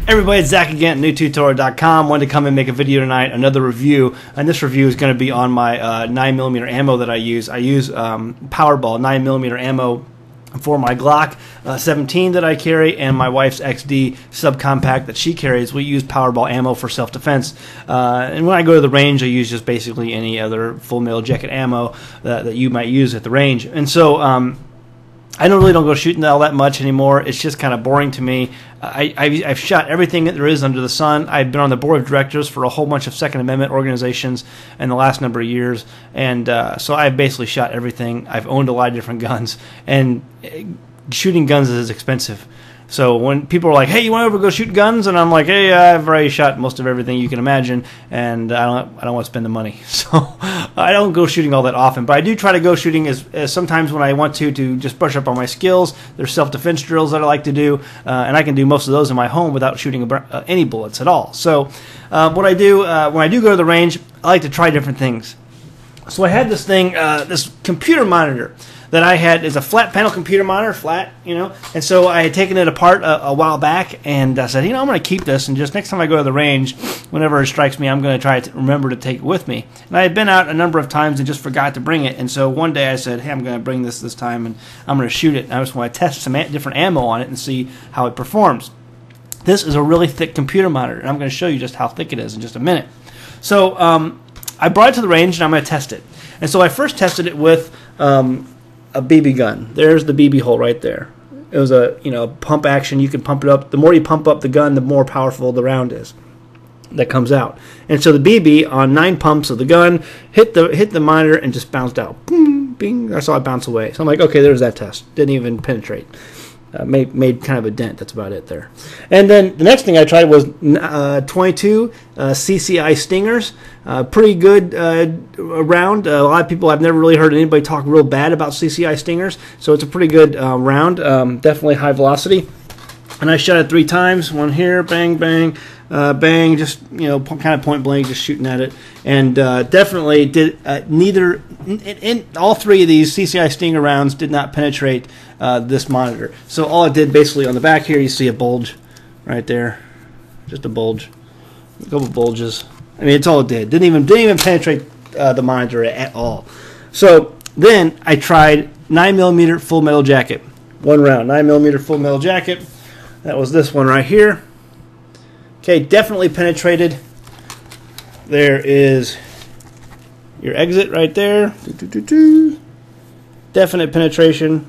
Everybody, it's Zach again at newtutorial.com. Wanted to come and make a video tonight, another review, and this review is going to be on my 9mm ammo that I use. I use Pow'RBall 9mm ammo for my Glock 17 that I carry, and my wife's XD subcompact that she carries. We use Pow'RBall ammo for self-defense, and when I go to the range, I use just basically any other full metal jacket ammo that you might use at the range. And so I don't go shooting all that much anymore. It's just kind of boring to me. I've shot everything that there is under the sun. I've been on the board of directors for a whole bunch of Second Amendment organizations in the last number of years, and so I've basically shot everything. I've owned a lot of different guns, and shooting guns is expensive. So when people are like, "Hey, you want to ever go shoot guns?" and I'm like, "Hey, I've already shot most of everything you can imagine, and I don't want to spend the money." So I don't go shooting all that often, but I do try to go shooting as sometimes when I want to just brush up on my skills. There's self-defense drills that I like to do, and I can do most of those in my home without shooting any bullets at all. So what I do when I do go to the range, I like to try different things. So I had this thing, this computer monitor that I had is a flat panel computer monitor, flat, and so I had taken it apart a while back, and I said, I'm going to keep this, and just next time I go to the range, whenever it strikes me, I'm going to try to remember to take it with me. And I had been out a number of times and just forgot to bring it, and so one day I said, hey, I'm going to bring this time, and I'm going to shoot it, and I just want to test some different ammo on it and see how it performs. This is a really thick computer monitor, and I'm going to show you just how thick it is in just a minute. So I brought it to the range, and I'm going to test it. And so I first tested it with a BB gun. There's the BB hole right there. It was a pump action. You can pump it up. The more you pump up the gun, the more powerful the round is that comes out. And so the BB on 9 pumps of the gun hit the monitor and just bounced out. Boom, bing. I saw it bounce away. So I'm like, okay, there's that test. Didn't even penetrate. Made kind of a dent. That's about it there. And then the next thing I tried was 22 CCI Stingers. Pretty good round. A lot of people, I've never really heard anybody talk real bad about CCI Stingers, so it's a pretty good round. Definitely high velocity. And I shot it 3 times. One here, bang, bang, bang. Just kind of point blank, just shooting at it. And definitely did neither. In all 3 of these CCI Stinger rounds did not penetrate this monitor. So all it did basically on the back here, you see a bulge right there, just a bulge, a couple bulges. I mean, it's all it did. Didn't even penetrate the monitor at all. So then I tried 9mm full metal jacket. One round, 9mm full metal jacket. That was this one right here. Okay, definitely penetrated. There is your exit right there. Definite penetration.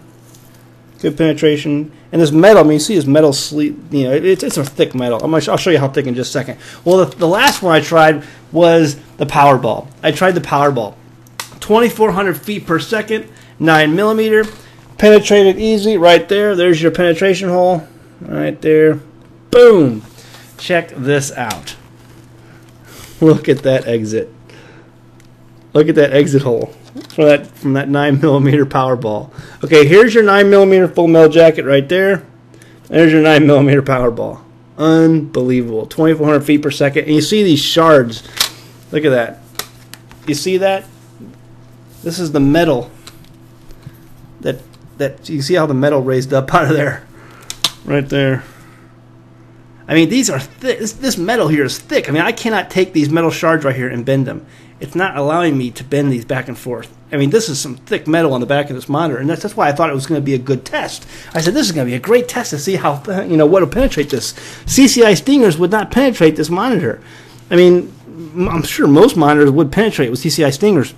Good penetration. And this metal, I mean, you see this metal sleeve, it's a thick metal. I'll show you how thick in just a second. Well, the last one I tried was the Pow'RBall. I tried the Pow'RBall. 2,400 feet per second, 9mm. Penetrated easy right there. There's your penetration hole right there. Boom. Check this out. Look at that exit. Look at that exit hole from that 9mm Pow'RBall. Okay, here's your 9mm full metal jacket right there. There's your 9mm Pow'RBall. Unbelievable. 2,400 feet per second. And you see these shards. Look at that. You see that? This is the metal. That you see how the metal raised up out of there. Right there. I mean, these are thick. This metal here is thick. I mean, I cannot take these metal shards right here and bend them. It's not allowing me to bend these back and forth. I mean, this is some thick metal on the back of this monitor, and that's why I thought it was going to be a good test. I said, this is going to be a great test to see how, what will penetrate this. CCI Stingers would not penetrate this monitor. I mean, I'm sure most monitors would penetrate with CCI Stingers.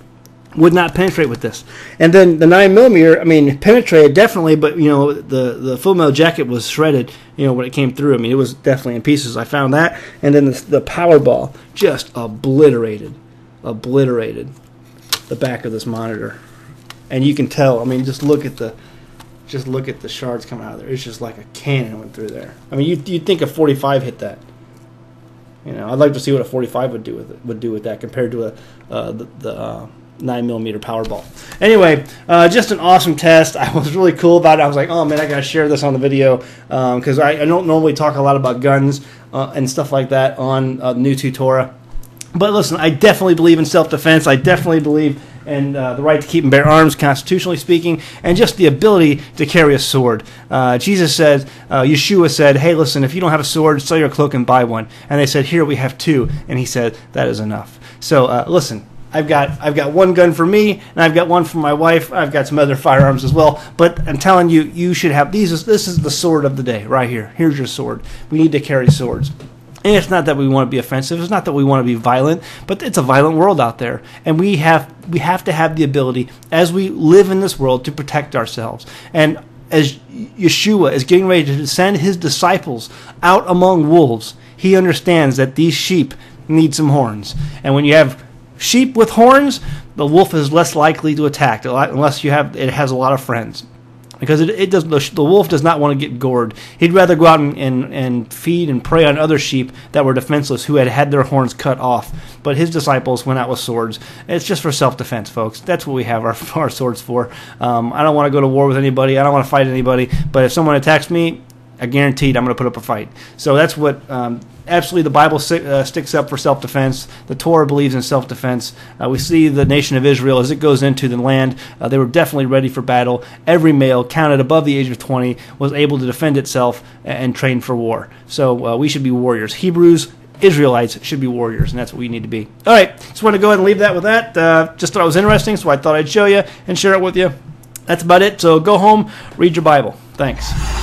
Would not penetrate with this. And then the 9mm, I mean, penetrated definitely, but the full metal jacket was shredded, when it came through. I mean, it was definitely in pieces. I found that. And then the Pow'RBall just obliterated the back of this monitor. And you can tell, I mean, just look at the shards coming out of there. It's just like a cannon went through there. I mean, you'd think a 45 hit that. I'd like to see what a 45 would do with that compared to the 9mm Pow'RBall. Anyway, just an awesome test. I was really cool about it. I was like, oh man, I gotta share this on the video because I don't normally talk a lot about guns and stuff like that on New Tutorial. But listen, I definitely believe in self-defense. I definitely believe and the right to keep and bear arms, constitutionally speaking, and just the ability to carry a sword. Jesus said, Yeshua said, hey, listen, if you don't have a sword, sell your cloak and buy one. And they said, here we have two. And he said, that is enough. So listen, I've got one gun for me, and I've got one for my wife. I've got some other firearms as well. But I'm telling you, you should have these. This is the sword of the day right here. Here's your sword. We need to carry swords. And it's not that we want to be offensive. It's not that we want to be violent. But it's a violent world out there, and we have to have the ability, as we live in this world, to protect ourselves. And as Yeshua is getting ready to send his disciples out among wolves, he understands that these sheep need some horns. And when you have sheep with horns, the wolf is less likely to attack unless it has a lot of friends, because the wolf does not want to get gored. He'd rather go out and feed and prey on other sheep that were defenseless, who had their horns cut off. But his disciples went out with swords. It's just for self-defense, folks. That's what we have our swords for. I don't want to go to war with anybody. I don't want to fight anybody. But if someone attacks me, I guaranteed I'm going to put up a fight. So that's what absolutely the Bible sticks up for self-defense. The Torah believes in self-defense. We see the nation of Israel, as it goes into the land, they were definitely ready for battle. Every male counted above the age of 20 was able to defend itself and train for war. So we should be warriors. Hebrews, Israelites should be warriors, and that's what we need to be. All right, just want to go ahead and leave that with that. Just thought it was interesting, so I thought I'd show you and share it with you. That's about it. So go home, read your Bible. Thanks.